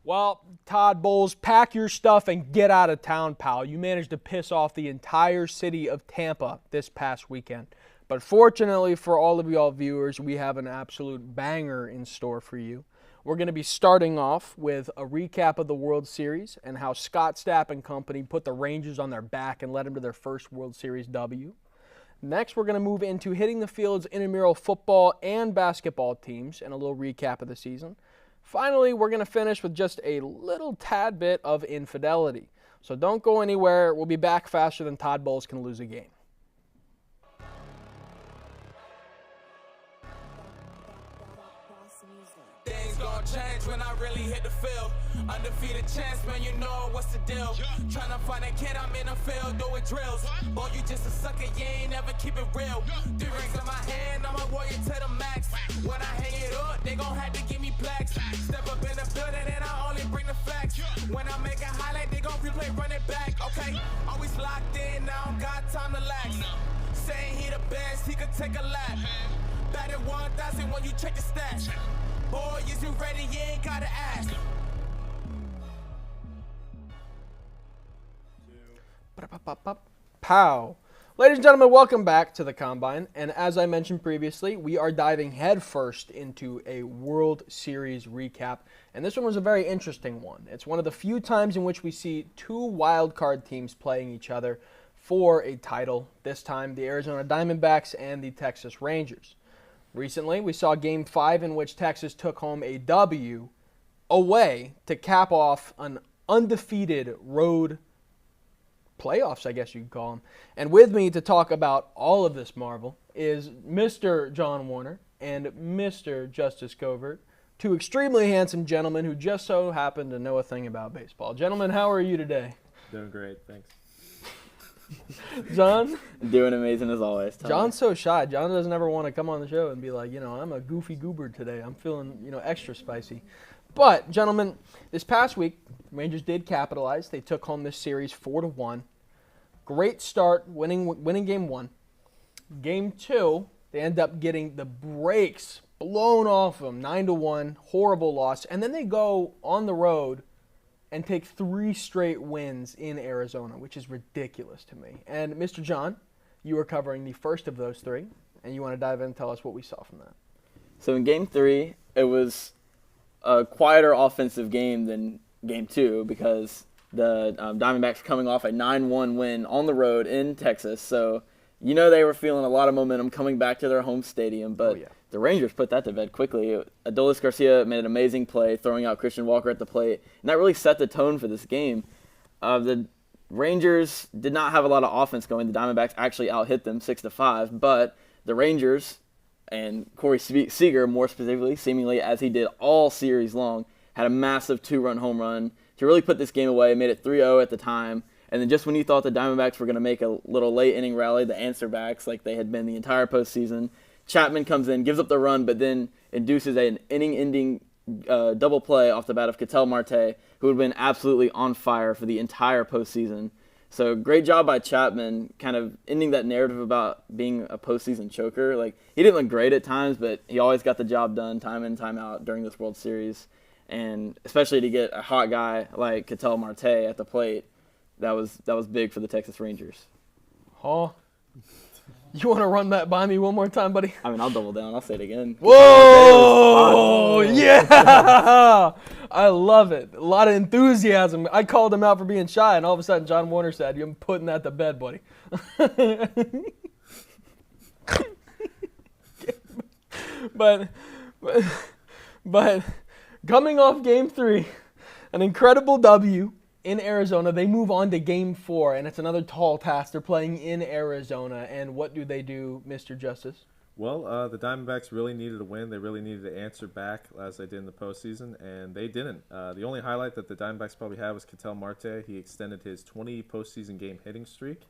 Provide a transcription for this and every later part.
Well, Todd Bowles, pack your stuff and get out of town, pal. You managed to piss off the entire city of Tampa this past weekend. But fortunately for all of y'all viewers, we have an absolute banger in store for you. We're going to be starting off with a recap of the World Series and how Scott Stapp and company put the Rangers on their back and led them to their first World Series W. Next, we're going to move into hitting the fields intramural football and basketball teams and a little recap of the season. Finally, we're going to finish with just a little tad bit of infidelity. So don't go anywhere. We'll be back faster than Todd Bowles can lose a game. Things gon' change when I really hit the field. Undefeated chance, man, you know what's the deal. Tryna find a kid, I'm in the field doing drills. Boy, you just a sucker, you ain't never keep it real. 3 rings in my hand, I'm a warrior to the max. When I hang it up, they gon' have to give me plaques. Step up in the building and I only bring the facts. When I make a highlight, they gon' replay, run it back. Okay, always locked in, now I don't got time to lax. Saying he the best, he could take a lap. Batted 1,000 when you check the stats. Boy, is you ready? You ain't gotta ask. Pow. Ladies and gentlemen, welcome back to the Combine. And as I mentioned previously, we are diving headfirst into a World Series recap. And this one was a very interesting one. It's one of the few times in which we see two wild card teams playing each other for a title. This time, the Arizona Diamondbacks and the Texas Rangers. Recently, we saw Game 5 in which Texas took home a W away to cap off an undefeated road playoffs, I guess you could call them. And with me to talk about all of this marvel is Mr. John Warner and Mr. Justice Covert, two extremely handsome gentlemen who just so happen to know a thing about baseball. Gentlemen, how are you today? Doing great, thanks. John? Doing amazing as always. Tom. John's so shy. John doesn't ever want to come on the show and be like, I'm a goofy goober today. I'm feeling, extra spicy. But, gentlemen, this past week, Rangers did capitalize. They took home this series 4-1. Great start, winning Game 1. Game 2, they end up getting the brakes blown off them, 9-1, horrible loss. And then they go on the road and take 3 straight wins in Arizona, which is ridiculous to me. And Mr. John, you were covering the first of those 3, and you want to dive in and tell us what we saw from that. So in Game 3, it was a quieter offensive game than Game 2 because the Diamondbacks coming off a 9-1 win on the road in Texas. So they were feeling a lot of momentum coming back to their home stadium, but the Rangers put that to bed quickly. Adolis Garcia made an amazing play, throwing out Christian Walker at the plate, and that really set the tone for this game. The Rangers did not have a lot of offense going. The Diamondbacks actually out-hit them 6-5, but the Rangers and Corey Seager, more specifically, seemingly as he did all series long, had a massive 2-run home run to really put this game away, made it 3-0 at the time. And then just when you thought the Diamondbacks were going to make a little late inning rally, the answer backs like they had been the entire postseason, Chapman comes in, gives up the run, but then induces an inning-ending double play off the bat of Ketel Marte, who had been absolutely on fire for the entire postseason. So great job by Chapman, kind of ending that narrative about being a postseason choker. Like, he didn't look great at times, but he always got the job done time in, time out during this World Series. And especially to get a hot guy like Ketel Marte at the plate, that was big for the Texas Rangers. Huh? You want to run that by me one more time, buddy? I mean, I'll double down. I'll say it again. Whoa! Yeah! I love it. A lot of enthusiasm. I called him out for being shy, and all of a sudden John Warner said, "You're putting that to bed, buddy." But coming off Game 3, an incredible W in Arizona. They move on to Game 4, and it's another tall task. They're playing in Arizona, and what do they do, Mr. Justice? Well, the Diamondbacks really needed a win. They really needed to answer back as they did in the postseason, and they didn't. The only highlight that the Diamondbacks probably had was Ketel Marte. He extended his 20 postseason game hitting streak,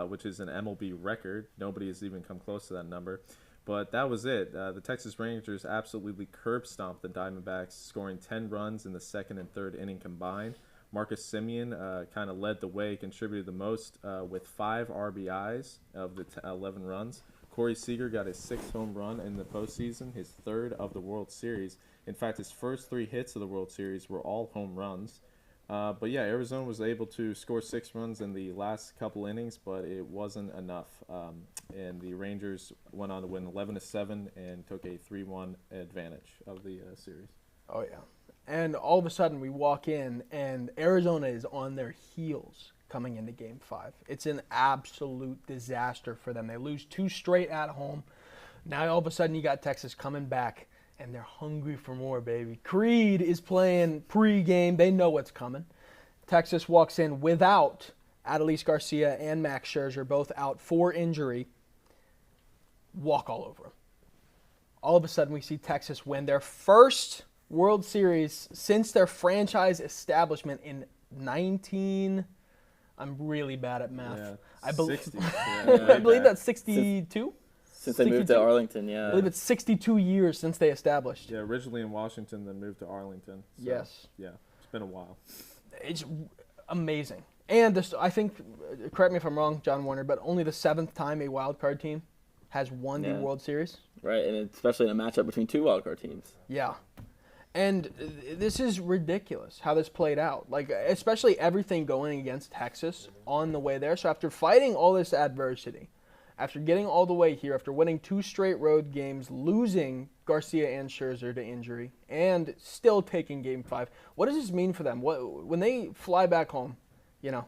which is an MLB record. Nobody has even come close to that number. But that was it. The Texas Rangers absolutely curb stomped the Diamondbacks, scoring 10 runs in the second and third inning combined. Marcus Semien kind of led the way, contributed the most with 5 RBIs of the 11 runs. Corey Seager got his 6th home run in the postseason, his 3rd of the World Series. In fact, his first 3 hits of the World Series were all home runs. But yeah, Arizona was able to score 6 runs in the last couple innings, but it wasn't enough. And the Rangers went on to win 11-7 and took a 3-1 advantage of the series. Oh, yeah. And all of a sudden we walk in and Arizona is on their heels coming into Game 5. It's an absolute disaster for them. They lose 2 straight at home. Now all of a sudden you got Texas coming back, and they're hungry for more, baby. Creed is playing pregame. They know what's coming. Texas walks in without Adolis Garcia and Max Scherzer, both out for injury. Walk all over them. All of a sudden we see Texas win their first World Series since their franchise establishment in 19... I'm really bad at math. Yeah, I believe 60. Yeah, I believe that's 62. Since they moved to Arlington, yeah. I believe it's 62 years since they established. Yeah, originally in Washington, then moved to Arlington. So, Yes. Yeah, it's been a while. It's amazing. And this, I think, correct me if I'm wrong, John Warner, but only the 7th time a wild card team has won the World Series. Right, and especially in a matchup between 2 wildcard teams. Yeah. And this is ridiculous how this played out. Like, especially everything going against Texas on the way there. So after fighting all this adversity, after getting all the way here, after winning 2 straight road games, losing Garcia and Scherzer to injury, and still taking Game 5, what does this mean for them? When they fly back home,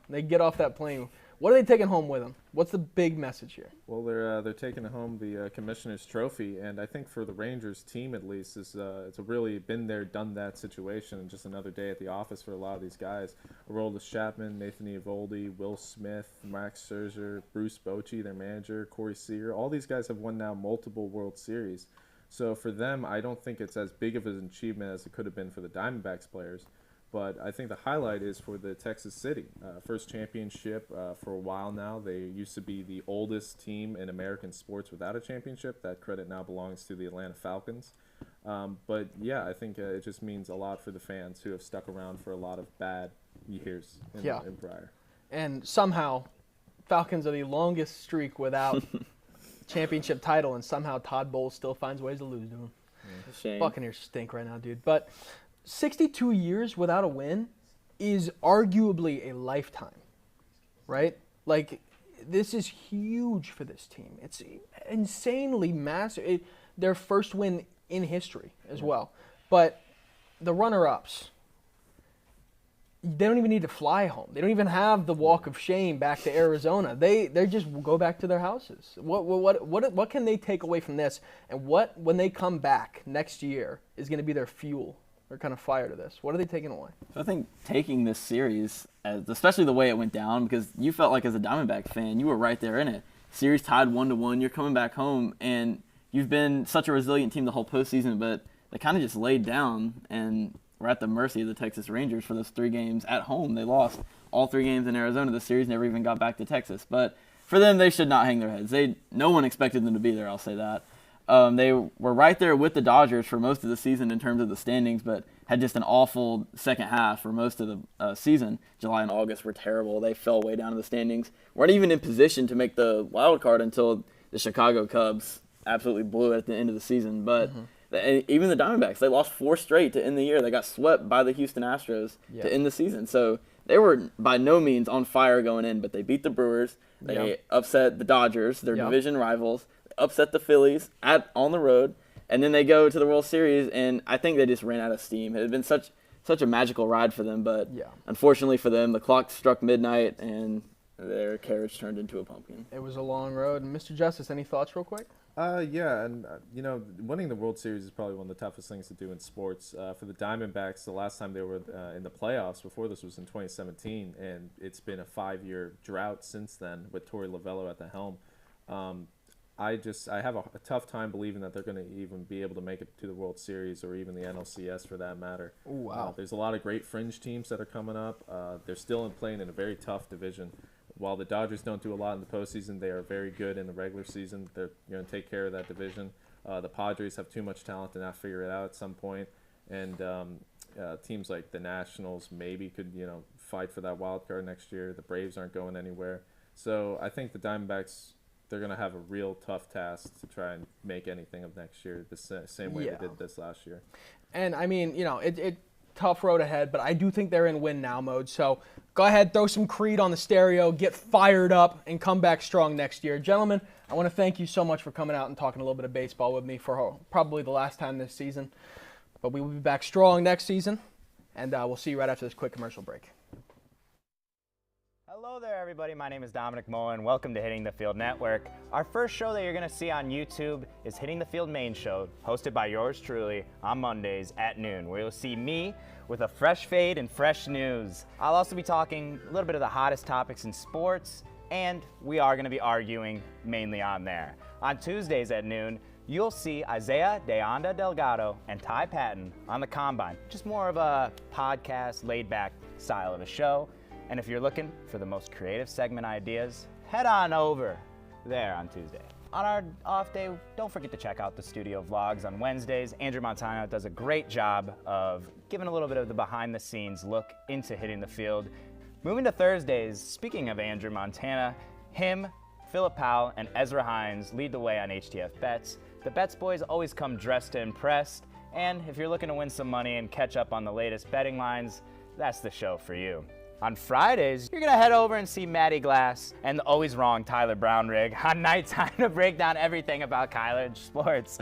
they get off that plane, what are they taking home with them? What's the big message here? Well, they're taking home the Commissioner's Trophy, and I think for the Rangers team at least, it's a really been there, done that situation, and just another day at the office for a lot of these guys. Aroldis Chapman, Nathan Eovaldi, Will Smith, Max Scherzer, Bruce Bochy, their manager, Corey Seager, all these guys have won now multiple World Series. So for them, I don't think it's as big of an achievement as it could have been for the Diamondbacks players. But I think the highlight is for the Texas City. First championship for a while now. They used to be the oldest team in American sports without a championship. That credit now belongs to the Atlanta Falcons. But yeah, I think it just means a lot for the fans who have stuck around for a lot of bad years in prior. And somehow, Falcons are the longest streak without championship title, and somehow Todd Bowles still finds ways to lose to them. Yeah. Shame. Buccaneers stink right now, dude. But 62 years without a win is arguably a lifetime, right? Like, this is huge for this team. It's insanely massive. Their first win in history as well. But the runner-ups, they don't even need to fly home. They don't even have the walk of shame back to Arizona. They just go back to their houses. What can they take away from this? And what, when they come back next year, is going to be their fuel? They're kind of fire to this. What are they taking away? So I think taking this series, especially the way it went down, because you felt like as a Diamondback fan, you were right there in it. Series tied 1-1. You're coming back home, and you've been such a resilient team the whole postseason, but they kind of just laid down and were at the mercy of the Texas Rangers for those 3 games at home. They lost all 3 games in Arizona. The series never even got back to Texas. But for them, they should not hang their heads. No one expected them to be there, I'll say that. They were right there with the Dodgers for most of the season in terms of the standings, but had just an awful second half for most of the season. July and August were terrible. They fell way down in the standings. Weren't even in position to make the wild card until the Chicago Cubs absolutely blew it at the end of the season. But even the Diamondbacks, they lost 4 straight to end the year. They got swept by the Houston Astros to end the season. So they were by no means on fire going in, but they beat the Brewers. They upset the Dodgers, their division rivals. Upset the Phillies on the road, and then they go to the World Series, and I think they just ran out of steam. It had been such a magical ride for them, but unfortunately for them, the clock struck midnight, and their carriage turned into a pumpkin. It was a long road. And Mr. Justice, any thoughts real quick? Yeah, and winning the World Series is probably one of the toughest things to do in sports. For the Diamondbacks, the last time they were in the playoffs before this was in 2017, and it's been a 5-year drought since then with Torey Lovello at the helm. I have a tough time believing that they're going to even be able to make it to the World Series or even the NLCS for that matter. Ooh, wow. There's a lot of great fringe teams that are coming up. They're still playing in a very tough division. While the Dodgers don't do a lot in the postseason, they are very good in the regular season. They're going to take care of that division. The Padres have too much talent to not figure it out at some point. And teams like the Nationals maybe could fight for that wild card next year. The Braves aren't going anywhere. So I think the Diamondbacks, they're going to have a real tough task to try and make anything of next year the same way they did this last year. And, I mean, it tough road ahead, but I do think they're in win now mode. So go ahead, throw some Creed on the stereo, get fired up, and come back strong next year. Gentlemen, I want to thank you so much for coming out and talking a little bit of baseball with me for probably the last time this season. But we will be back strong next season, and we'll see you right after this quick commercial break. Hello there, everybody. My name is Dominic Mullen. Welcome to Hitting the Field Network. Our first show that you're going to see on YouTube is Hitting the Field Main Show, hosted by yours truly on Mondays at noon, where you'll see me with a fresh fade and fresh news. I'll also be talking a little bit of the hottest topics in sports, and we are going to be arguing mainly on there. On Tuesdays at noon, you'll see Isaiah De Anda Delgado and Ty Patton on the Combine. Just more of a podcast, laid-back style of a show. And if you're looking for the most creative segment ideas, head on over there on Tuesday. On our off day, don't forget to check out the studio vlogs on Wednesdays. Andrew Montano does a great job of giving a little bit of the behind-the-scenes look into Hitting the Field. Moving to Thursdays, speaking of Andrew Montana, him, Philip Powell, and Ezra Hines lead the way on HTF Bets. The Bets boys always come dressed to impress, and if you're looking to win some money and catch up on the latest betting lines, that's the show for you. On Fridays, you're going to head over and see Matty Glass and the always wrong Tyler Brownrigg on Nighttime to break down everything about college sports.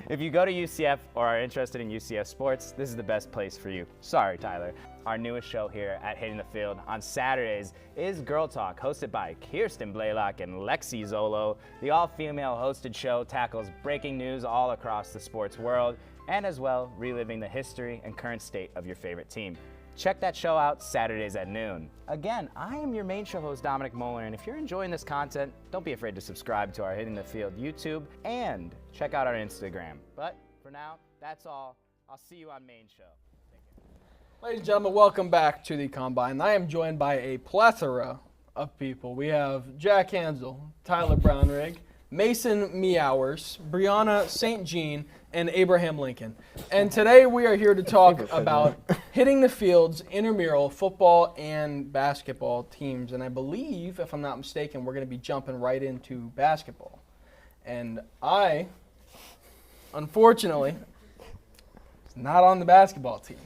If you go to UCF or are interested in UCF sports, this is the best place for you. Sorry, Tyler. Our newest show here at Hitting the Field on Saturdays is Girl Talk, hosted by Kirsten Blaylock and Lexi Zolo. The all-female hosted show tackles breaking news all across the sports world and as well reliving the history and current state of your favorite team. Check that show out Saturdays at noon. Again, I am your main show host, Dominic Moeller, and if you're enjoying this content, don't be afraid to subscribe to our Hitting the Field YouTube and check out our Instagram. But for now, that's all. I'll see you on main show. Ladies and gentlemen, welcome back to the Combine. I am joined by a plethora of people. We have Jack Hansel, Tyler Brownrigg, Mason Meowers, Brianna St. Jean, and Abraham Lincoln. And today we are here to talk about Hitting the Field's intramural football and basketball teams. And I believe, if I'm not mistaken, we're going to be jumping right into basketball. And I, unfortunately, was not on the basketball team.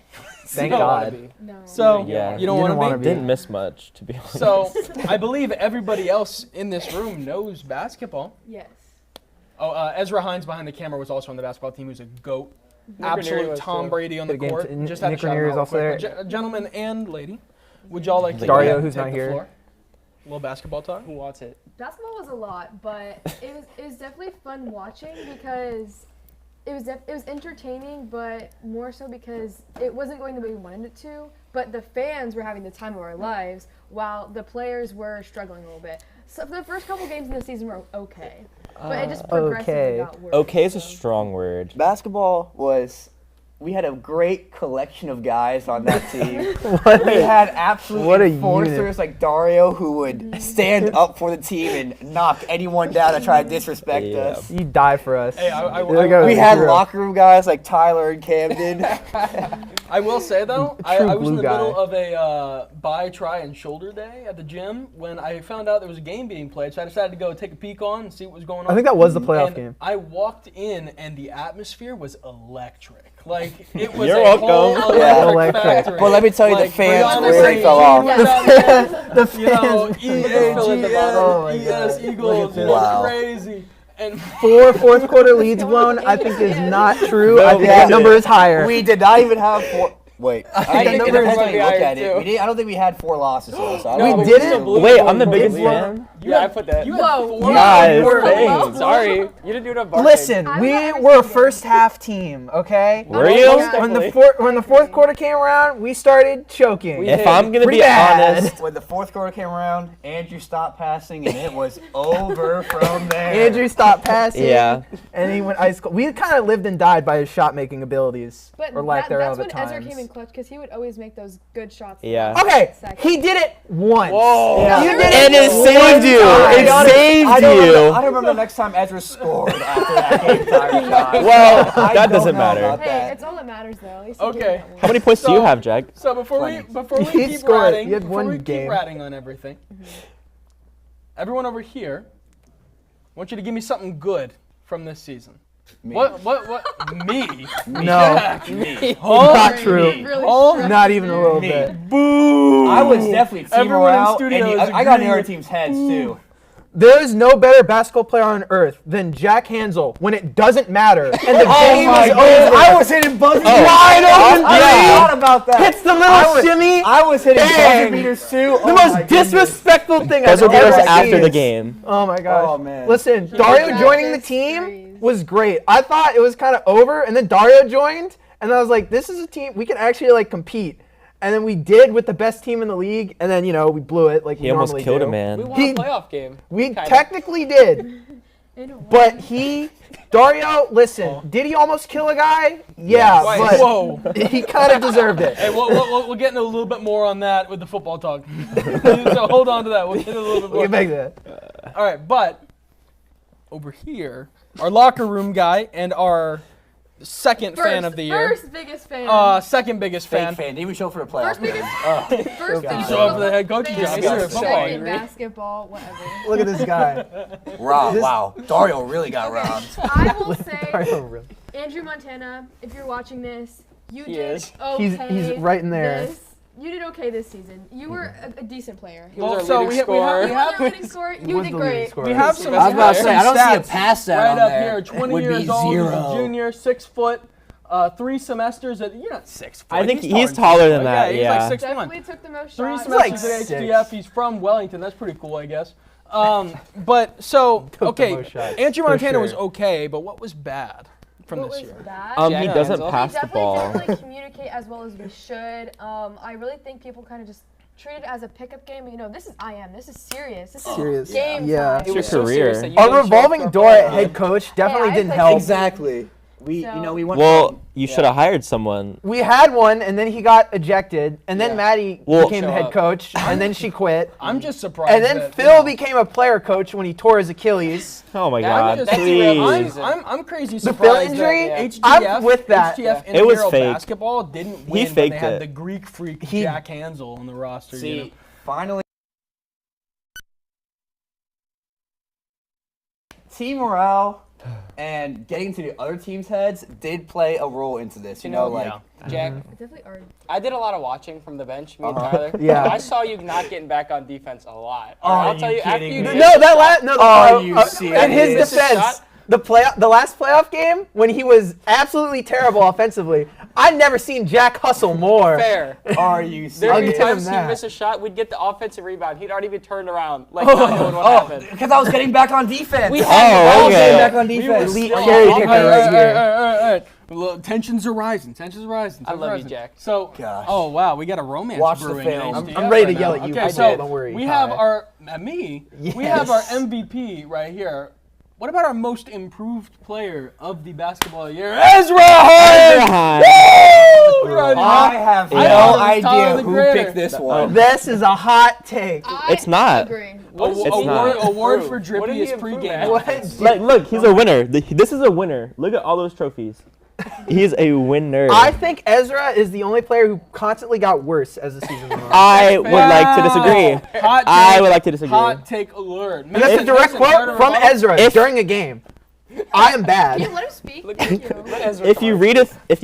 Thank God. No. So, Yeah. you don't want to be? Didn't miss much, to be honest. So, I believe everybody else in this room knows basketball. Yes. Oh, Ezra Hines behind the camera was also on the basketball team. He was a GOAT. Nick Ranieri Absolute was Tom too. Brady on the Good game court. too. Just had Nick to shout him Ranieri out is also real quick. there. Gentlemen and lady, would y'all like to Dario, take who's not the here. floor? A little basketball talk? Who wants it? Basketball was a lot, but it was definitely fun watching because it was entertaining, but more so because it wasn't going the way we wanted it to. But the fans were having the time of our lives, while the players were struggling a little bit. So the first couple games in the season were okay, but it just progressively got worse. Okay is a so. strong word. Basketball was, we had a great collection of guys on that team. What We a- had absolute what a enforcers unit. like Dario who would stand up for the team and knock anyone down to try to disrespect Yeah. us. You die for us. Hey, I We had locker room guys like Tyler and Camden. I will say, though, I True was in glue the guy. middle of a buy, try, and shoulder day at the gym when I found out there was a game being played, so I decided to go take a peek on and see what was going on. I think that was the playoff And game. I walked in, and the atmosphere was electric. Like, it was You're a welcome. whole Yeah. electric Electric. factory. But let me tell you, the Like, fans Brianna really St. fell Jean off. was out there, The you know, fans. EAGN, Oh my ES God. Eagles, you know, Wow. crazy. And 4 fourth quarter leads blown, I think is not true. I think Yeah. that number is higher. We did not even have four. Wait, I think think the it numbers depends how might you be look higher, at it. too. We did. I don't think we had 4 losses. So I No, don't but think we still blew Wait, them. I'm the biggest You fan. I put that. You had Whoa. 4 Guys, four thanks. losses. Sorry. You didn't do it on Listen, I'm we not every were a single first half team, okay? Were you? When the fourth quarter came around, we started choking. If I'm gonna Pretty be bad. honest, when the fourth quarter came around, Andrew stopped passing, and it was over from there. Andrew stopped passing. Yeah. And he went ice cold. We kind of lived and died by his shot making abilities, But or lack thereof that's at when times. Ezra came in clutch because he would always make those good shots. Yeah. Okay, Second. he did it once. Whoa. Yeah. You did And it one saved you. time. It saved I don't you. remember the next time Ezra scored after that game time shot. Well, I that don't doesn't know matter. about Hey, that. it's all that matters though. At least he Okay. gave that one. How many points do you have, Jack? So before He we keep scored. ratting, He had before one we keep game. ratting on everything, everyone over here want you to give me something good from this season. Me. What? Me? No, Me. not true. Really Oh, Not even a little Me. bit. Boo! I was definitely team Everyone in morale, studio and is I got in the agreeing other with- team's heads too. There is no better basketball player on earth than Jack Hansel when it doesn't matter and the game my is goodness, over. I was hitting buzzer beaters. Wide open I three. forgot about that. Hits the little shimmy. I was hitting Bang. buzzer beaters too. The most disrespectful thing I've Those will be ever us seen. after the game. Oh my gosh. Oh, man. Listen, Dario practice joining the team threes. was great. I thought it was kind of over, and then Dario joined, and I was like, this is a team we can actually like compete. And then we did with the best team in the league, and then we blew it like He we almost normally killed do. a We man. won a playoff game. We Kinda. technically did, In a way. but Dario, listen, did he almost kill a guy? Yeah, Twice. but Whoa. he kind of deserved it. Hey, we'll get into a little bit more on that with the football talk. So hold on to that. We'll get into a little bit We more. can make that. All right, but over here, our locker room guy and our second fan of the year, First biggest fan. second biggest Fake fan. fan. Didn't even show for the playoffs. First biggest. man. First biggest. show up for the head coach's fan. job. You're a football in angry. basketball, whatever. Look at this guy. Wow. Dario really got robbed. I will say, Dario really- Andrew Montana, if you're watching this, you He did is. okay. He's right in there. You did okay this season. You were a decent player. He was so our leading scorer. You were the leading scorer. You was did the leading great. scorer. We have some. I was about to say, I don't see a stats pass stat right on up there. here. 20 Would be years old, he's a 0. junior, 6 foot, 3 semesters. You're not 6 foot. I think he's taller than that, He's yeah. like 6'1". Definitely took the most 3 shots. semesters like at 6. HDF. He's from Wellington. That's pretty cool, I guess. But so the okay, most shots, Andrew for Montana was sure. okay, but what was bad from What this was year? bad? He Jack doesn't Hansel. pass We the definitely ball. didn't really communicate as well as we should. I really think people kind of just treat it as a pickup game. This is This is serious. This is Serious. game Yeah. time. It was your so career. serious that you Our didn't show up revolving for a door at playoff head coach definitely I didn't played help. Exactly. We So- we went. Well, you should have hired someone. We had one, and then he got ejected, and then Yeah. Maddie Well- became the Show head up. coach, and then she quit. I'm just surprised. And then that, Phil became a player coach when he tore his Achilles. Oh my That God, was- that's derailed please. I'm crazy The surprised Phil injury? that I'm HDF, with that. HDF It was intramural fake. basketball didn't He win when they faked had it. the Greek freak He- Jack Hansel on the roster. See, finally, team morale and getting to the other team's heads did play a role into this. You know, like Jack, It's definitely hard. I did a lot of watching from the bench, me and Tyler. Yeah. I saw you not getting back on defense a lot. Are I'll tell you you, after kidding you me? missed No, the that shot- last Are you serious? in his Missed a defense, shot? the last playoff game when he was absolutely terrible offensively. I'd never seen Jack hustle more. Fair. are you There I'll would be give him times he'd that. miss a shot, we'd get the offensive rebound. He'd already been turned around, like not knowing what happened. because I was getting back on defense. We had I was okay. getting back on We defense. were Elite still cherry on picker offense. right here. All right. Well, tensions are rising. Tensions are rising. I tensions love are you, rising. Jack. So, Gosh. oh wow, we got a romance Watch the brewing. film. in HDF I'm ready to right yell now. at you. Okay, I so did, don't worry. we have Ty. our we have our Yes. MVP right here. What about our most improved player of the basketball year, Ezra Hines? Woo! I have I no thought it was Tyler idea the who Creator. picked this one. This is a hot take. It's not. Agree. It's not. Award for What Drippy did he is improve pregame. at? What? Like, look, he's a winner. This is a winner. Look at all those trophies. He's a winner. I think Ezra is the only player who constantly got worse as the season went on. I would like to disagree. Hot I take- would like to disagree. Hot take alert. And that's a direct quote from Ezra during a game. I am Can you bad. let him speak? Thank you. Let Ezra If you talk.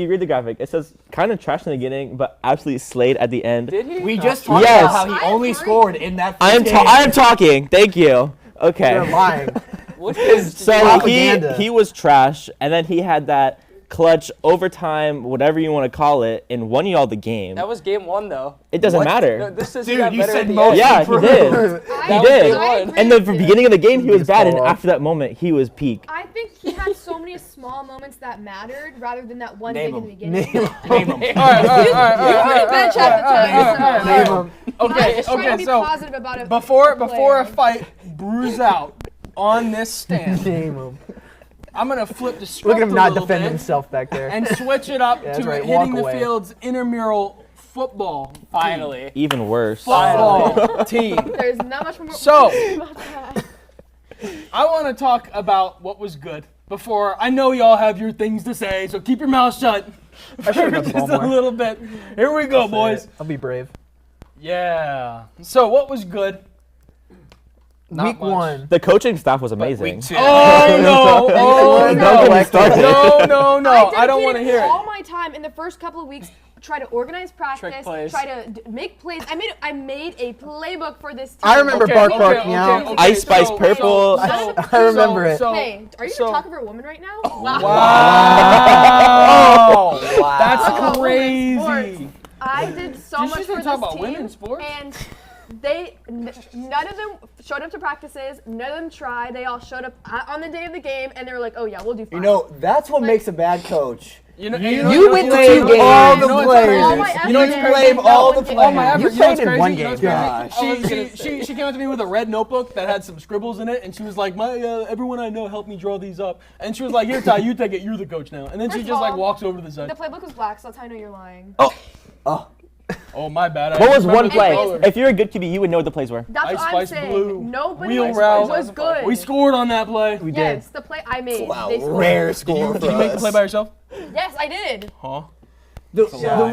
read the graphic, it says kind of trash in the beginning, but absolutely slayed at the end. Did he? We just talked Yes. about how he I only agree. scored in that. I am game. talking. Thank you. You're Okay. lying. What is So Propaganda. he was trash, and then he had that clutch overtime, whatever you want to call it, and won you all the game. That was game one, though. It doesn't What? matter. No, this is Dude, he got you better said at the most end. Yeah, he did. I He did. I agree And the with you. beginning of the game, he was bad, and Baseball. after that moment, he was peak. I think he had so many small moments that mattered rather than that one Name big in the him. beginning. Name him. Bench at the time. Name him. I'm Okay, just trying to okay, be so positive about it. before a fight brews out on this stand, Name him. I'm gonna flip the script Look at him a not little defending bit himself back there. and switch it up Yeah, to that's right, hitting walk the away. field's intramural football Finally. Even worse. football team. There's not much more So- to say about that. I want to talk about what was good before. I know y'all have your things to say, so keep your mouth shut. I should have got the ball Just a more. little bit. Here we go, boys. I'll be brave. Yeah. So what was good? Not Week much. 1. The coaching staff was amazing. Week 2. Oh no! Oh Don't get me started. no! I don't want to hear all it. my time in the first couple of weeks. Try to organize practice. plays. Try to make plays. I made a playbook for this team. I remember Bark barking out. Ice Spice Purple. I remember it. Hey, are you gonna talk over a woman right now? Wow! Wow. That's Sports. crazy. I did so much just for gonna this talk about team, women in sports? and none of them showed up to practices. None of them tried. They all showed up on the day of the game, and they were like, "Oh yeah, we'll do fine." You know, that's what makes a bad coach. You You went to blame 2 games. all the All players. my You effort and blame no all one the came. players. All my effort. You You know what's played in crazy? one You know game. what's crazy? Gosh. She came up to me with a red notebook that had some scribbles in it, and she was like, "My everyone I know helped me draw these up." And she was like, "Here, Ty, you take it. You're the coach now." And then she First just of like all, walks over to the side. The playbook was black, so that's how I know you're lying. Oh, my bad. I What was remember one the play? color. If you're a good QB, you would know what the plays were. That's Ice what I'm Spice saying. Blue, Nobody wheel route. was good. We scored on that play. We did. Yes, the play I made. Wow, they scored. rare score Did for you make the us. play by yourself? Yes, I did. Huh? The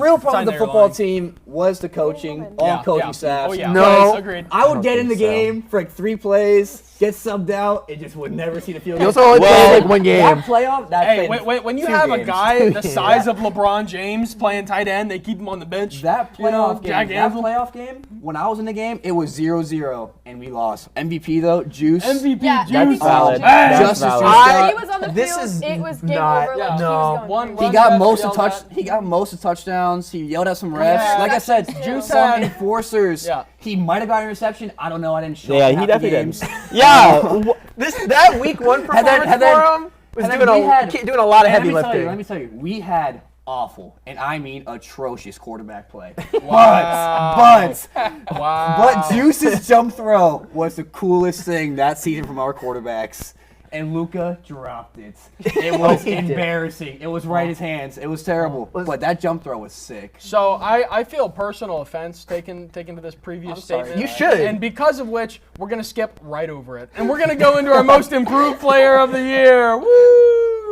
real problem Sign with the there, football lying. team was the coaching, all coaching staffs. Oh, yeah. No. Yes, agreed. I would get in the think so. game for like 3 plays, get subbed out, and just would never see the field. You also only played like 1 game. That playoff, that Hey, played wait, when you 2 have a games. guy the size of LeBron James playing tight end, they keep him on the bench. That You know, playoff game, gigantic. when I was in the game, it was 0-0, and we lost. MVP though, Juice. MVP Yeah, juice. That's valid. Hey! That's Justice valid. Juice. He was on the This field. is It was game not- over. yeah. Like, no. he was going One crazy. He got ref most of yelled at. He got most of touchdowns. He yelled at some refs. Yeah. Like I said, Juice some had- enforcers. Yeah. He might have got an interception. I don't know. I didn't show. Yeah, him he half the definitely games. did. Yeah. That week 1 performance and then- for him was and then doing we had- doing a lot of And heavy let lifting. me tell you, we had awful, and I mean atrocious quarterback play. Wow. But Juice's jump throw was the coolest thing that season from our quarterbacks. And Luka dropped it. It was he did. embarrassing. It was right in his hands. It was terrible. But that jump throw was sick. So I feel personal offense taken to this previous statement. You should. And because of which, we're going to skip right over it. And we're going to go into our most improved player of the year. Woo!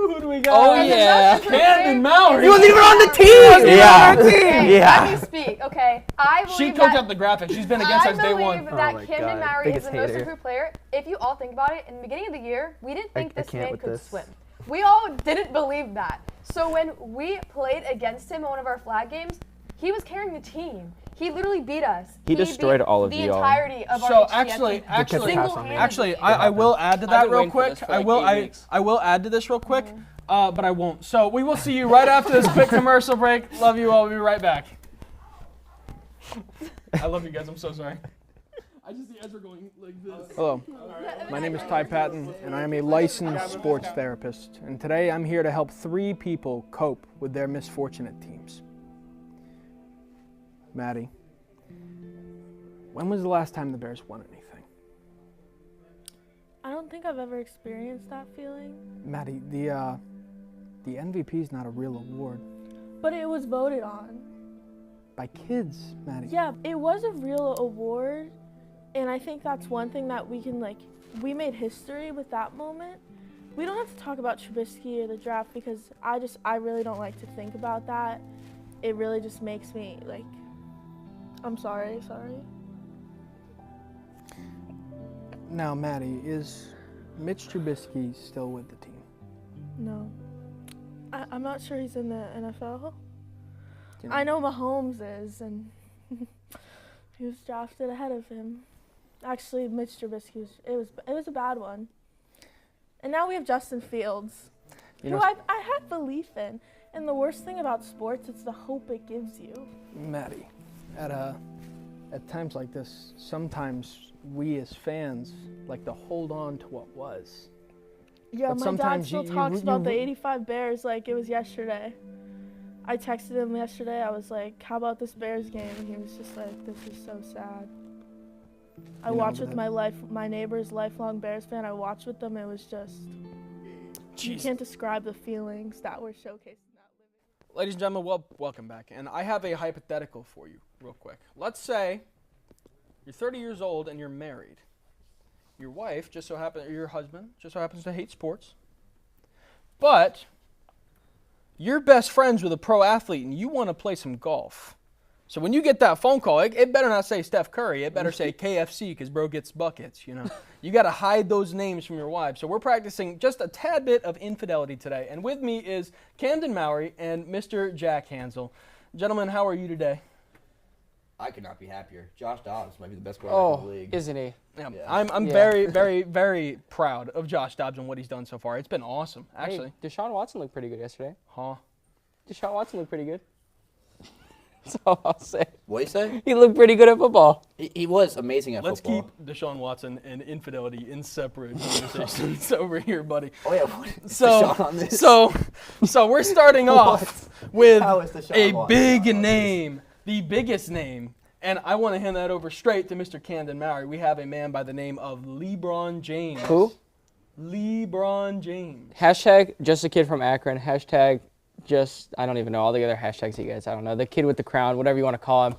Who do we got? Oh, And the yeah. most improved Camden player- Mallory. He wasn't even on the team. Yeah. Okay, Yeah. Let me speak. Okay, I believe She that. cooked up the graphic. She's been against I us day believe one. that Oh my Camden God. Mallory is Biggest the most hater. improved player. If you all think about it, in the beginning of the year, we didn't think I this can't man with could this. swim. We all didn't believe that. So when we played against him in one of our flag games, he was carrying the team. He literally beat us. He destroyed beat all of the you all. entirety of our So HGS actually, team. actually, Single-handedly. I will add to I've that been real waiting for quick. this for like 8 weeks. I will add to this real quick, but I won't. So we will see you right after this quick commercial break. Love you all. We'll be right back. I love you guys. I'm so sorry. I just see Ezra going like this. Hello, my name is Ty Patton, and I am a licensed sports therapist. And today I'm here to help 3 people cope with their misfortunate teams. Maddie, when was the last time the Bears won anything? I don't think I've ever experienced that feeling. Maddie, the MVP is not a real award. But it was voted on. By kids, Maddie. Yeah, it was a real award. And I think that's one thing that we can, we made history with that moment. We don't have to talk about Trubisky or the draft because I really don't like to think about that. It really just makes me, I'm sorry. Now, Maddie, is Mitch Trubisky still with the team? No. I'm not sure he's in the NFL. You I know Mahomes is, and he was drafted ahead of him. Actually, Mitch Trubisky, it was a bad one. And now we have Justin Fields, who I have belief in. And the worst thing about sports, it's the hope it gives you. Maddie, at times like this, sometimes we as fans like to hold on to what was. Yeah, But my dad sometimes still you talks about the 85 Bears like it was yesterday. I texted him yesterday. I was like, how about this Bears game? And he was just like, this is so sad. I watched with my neighbor's lifelong Bears fan. I watched with them. It was just, you can't describe the feelings that were showcased in that living. Ladies and gentlemen, welcome back. And I have a hypothetical for you real quick. Let's say you're 30 years old and you're married. Your wife your husband just so happens to hate sports. But you're best friends with a pro athlete and you want to play some golf. So when you get that phone call, it better not say Steph Curry. It better say KFC because bro gets buckets, you know. You got to hide those names from your wives. So we're practicing just a tad bit of infidelity today. And with me is Camden Mowry and Mr. Jack Hansel. Gentlemen, how are you today? I could not be happier. Josh Dobbs might be the best quarterback in the league. Isn't he? Yeah. I'm very, very, very proud of Josh Dobbs and what he's done so far. It's been awesome, actually. Hey, Deshaun Watson looked pretty good yesterday. Huh? Deshaun Watson looked pretty good. That's all I'll say. What you say? He looked pretty good at football. He was amazing at Let's football. keep Deshaun Watson and infidelity in separate conversations over here, buddy. Oh yeah, what is So, Deshaun on this? so we're starting off with How is Deshaun a Watson big on name, the biggest name, and I want to hand that over straight to Mr. Camden Mowry. We have a man by the name of LeBron James. Who? LeBron James. Hashtag just a kid from Akron. Hashtag just, I don't even know all the other hashtags you guys, I don't know. The kid with the crown, whatever you want to call him.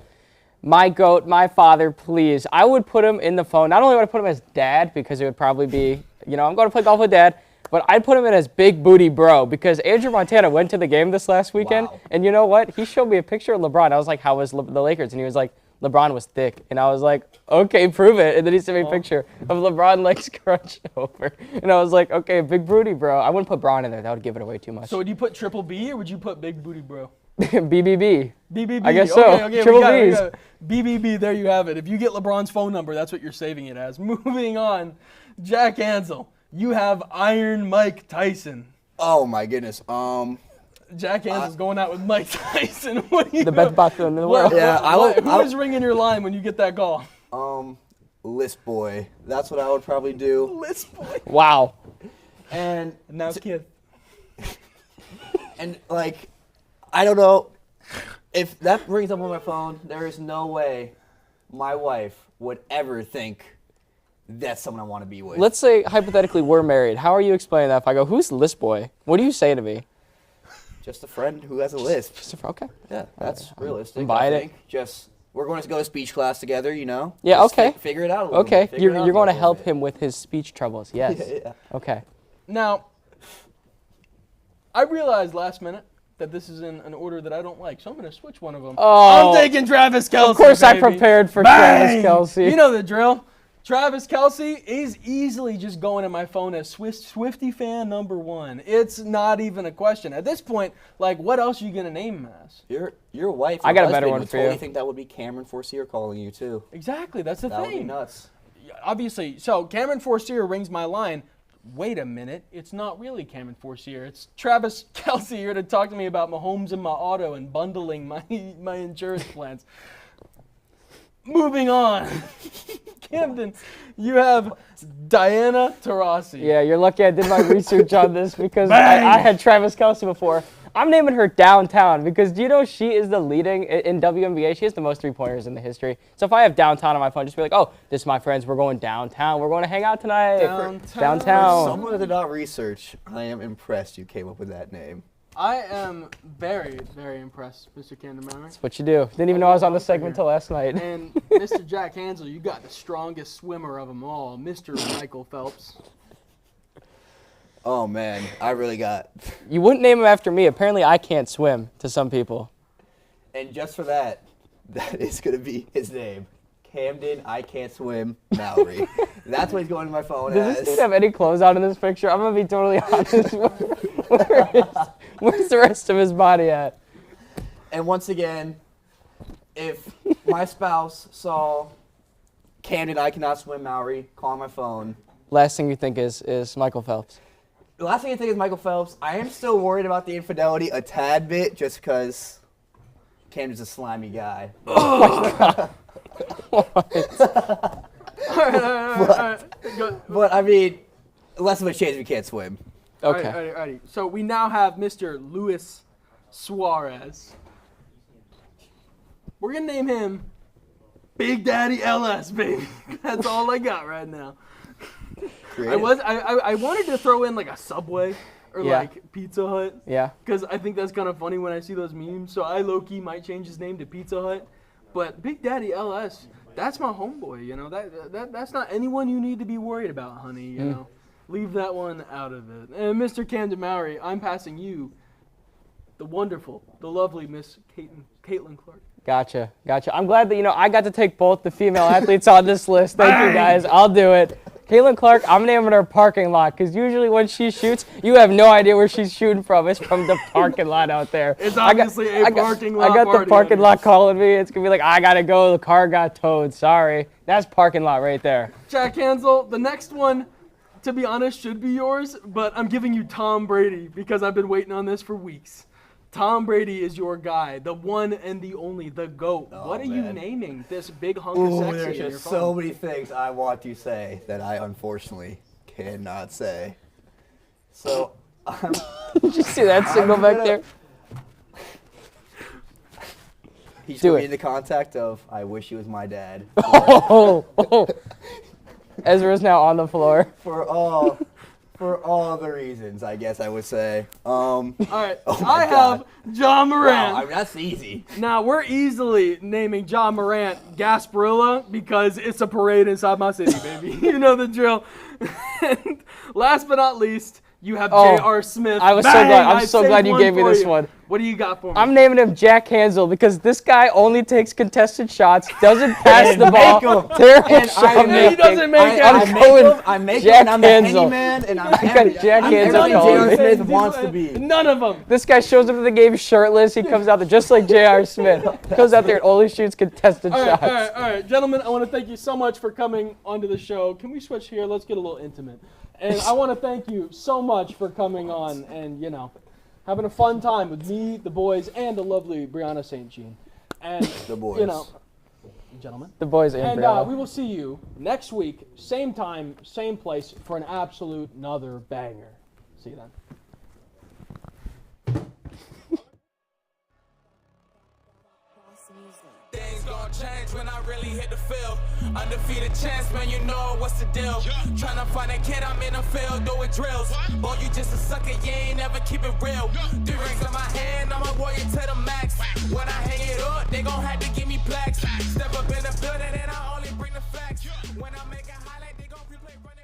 My GOAT, my father, please. I would put him in the phone. Not only would I put him as dad, because it would probably be, you know, I'm going to play golf with dad, but I'd put him in as big booty bro, because Andrew Montana went to the game this last weekend, and you know what? He showed me a picture of LeBron. I was like, how was the Lakers? And he was like, LeBron was thick. And I was like, okay, prove it. And then he sent me a picture of LeBron legs crunched over. And I was like, okay, big booty bro. I wouldn't put Bron in there. That would give it away too much. So would you put Triple B or would you put Big Booty Bro? BBB. BBB. I guess so. Okay, Triple we got B's. it. BBB, there you have it. If you get LeBron's phone number, that's what you're saving it as. Moving on, Jack Hansel, you have Iron Mike Tyson. Oh my goodness. Jack Hansel's going out with Mike Tyson. What do you The best boxer in the world. Yeah, who is ringing your line when you get that call? List boy. That's what I would probably do. List boy. Wow. And Now kid. And like, I don't know if that rings up on my phone. There is no way my wife would ever think that's someone I want to be with. Let's say, hypothetically, we're married. How are you explaining that if I go, who's List Boy? What do you say to me? Just a friend who has a lisp. Okay. Yeah, that's realistic. I'm buying I think. Just we're going to go to speech class together, you know. Yeah. Just Okay. Figure it out a little Okay. bit. Figure it out You're going to a little help bit. him with his speech troubles. Yes. Yeah. Okay. Now, I realized last minute that this is in an order that I don't like, so I'm going to switch one of them. Oh. I'm taking Travis Kelce. Of course, baby. I prepared for Bang! Travis Kelce. You know the drill. Travis Kelce is easily just going in my phone as Swiftie fan #1. It's not even a question. At this point, like, what else are you going to name him as? Your wife. I got a husband better one would for totally you. think that would be Cameron Forcier calling you too. Exactly, that's the That would be thing. nuts. Obviously, so Cameron Forcier rings my line. Wait a minute, it's not really Cameron Forcier. It's Travis Kelce here to talk to me about Mahomes and my auto and bundling my insurance plans. Moving on. Camden, you have Diana Taurasi. Yeah, you're lucky I did my research on this because Bang! I had Travis Kelce before. I'm naming her Downtown because do you know she is the leading in WNBA? She has the most three-pointers in the history. So if I have Downtown on my phone, just be like, oh, this is my friends. We're going downtown. We're going to hang out tonight. Downtown. Someone that did not research, I am impressed you came up with that name. I am very, very impressed, Mr. Camden Mowry. That's what you do. Didn't even know I was on the segment till last night. And Mr. Jack Hansel, you got the strongest swimmer of them all, Mr. Michael Phelps. Oh man, I really got. You wouldn't name him after me. Apparently, I can't swim to some people. And just for that, that is gonna be his name. Camden, I can't swim, Mowry. That's what he's going to my phone Does as. this dude have any clothes on in this picture? I'm going to be totally honest. Where's the rest of his body at? And once again, if my spouse saw Camden, I cannot swim, Mowry, call my phone. Last thing you think is Michael Phelps. The last thing I think is Michael Phelps. I am still worried about the infidelity a tad bit just because Camden's a slimy guy. Oh my God. But I mean, less of a chance we can't swim. Okay. Alrighty. So we now have Mr. Luis Suarez. We're gonna name him Big Daddy LS, baby. That's all I got right now. I wanted to throw in like a Subway or like Pizza Hut. Yeah. Because I think that's kind of funny when I see those memes. So I low-key might change his name to Pizza Hut. But Big Daddy LS, that's my homeboy, you know. That's not anyone you need to be worried about, honey, you know. Leave that one out of it. And Mr. Camden Mowry, I'm passing you the wonderful, the lovely Miss Caitlin Clark. Gotcha. I'm glad that, I got to take both the female athletes on this list. Thank you, guys. I'll do it. Caitlin Clark, I'm naming her parking lot because usually when she shoots, you have no idea where she's shooting from. It's from the parking lot out there. It's obviously a parking lot. I got the parking lot calling me. It's going to be like, I got to go. The car got towed. Sorry. That's parking lot right there. Jack Hansel, the next one, to be honest, should be yours, but I'm giving you Tom Brady because I've been waiting on this for weeks. Tom Brady is your guy, the one and the only, the GOAT. What are you naming this big hunk of sexy There's in your just phone? so many things I want to say that I unfortunately cannot say. So, Did you see that signal back there? He's put me in the contact of, I wish he was my dad. Ezra's now on the floor. For all the reasons, I guess I would say. All right, I have John Morant. Wow, that's easy. Now, we're easily naming John Morant Gasparilla because it's a parade inside my city, baby. You know the drill. And last but not least, you have J.R. Smith. I'm so glad you gave me this one. What do you got for me? I'm naming him Jack Hansel because this guy only takes contested shots, doesn't pass the ball. Terrible shot making. He doesn't make I make him, and I'm the handyman, and I'm Jack Hansel. J.R. Smith wants to be. None of them. This guy shows up to the game shirtless. He comes out there just like J.R. Smith. Comes out there and only shoots contested shots. All right. Gentlemen, I want to thank you so much for coming onto the show. Can we switch here? Let's get a little intimate. And I want to thank you so much for coming on and, having a fun time with me, the boys, and the lovely Brianna St. Jean. And, the boys. Gentlemen. The boys and Brianna. We will see you next week, same time, same place, for an absolute another banger. See you then. Things gon' change when I really hit the field. Undefeated champs, man, you know what's the deal. Tryna find a kid, I'm in the field doing drills. Boy, you just a sucker, you ain't never keep it real. 3 rings in my hand, I'm a warrior to the max. When I hang it up, they gon' have to give me plaques. Step up in the building and I only bring the facts. When I make a highlight, they gon' replay.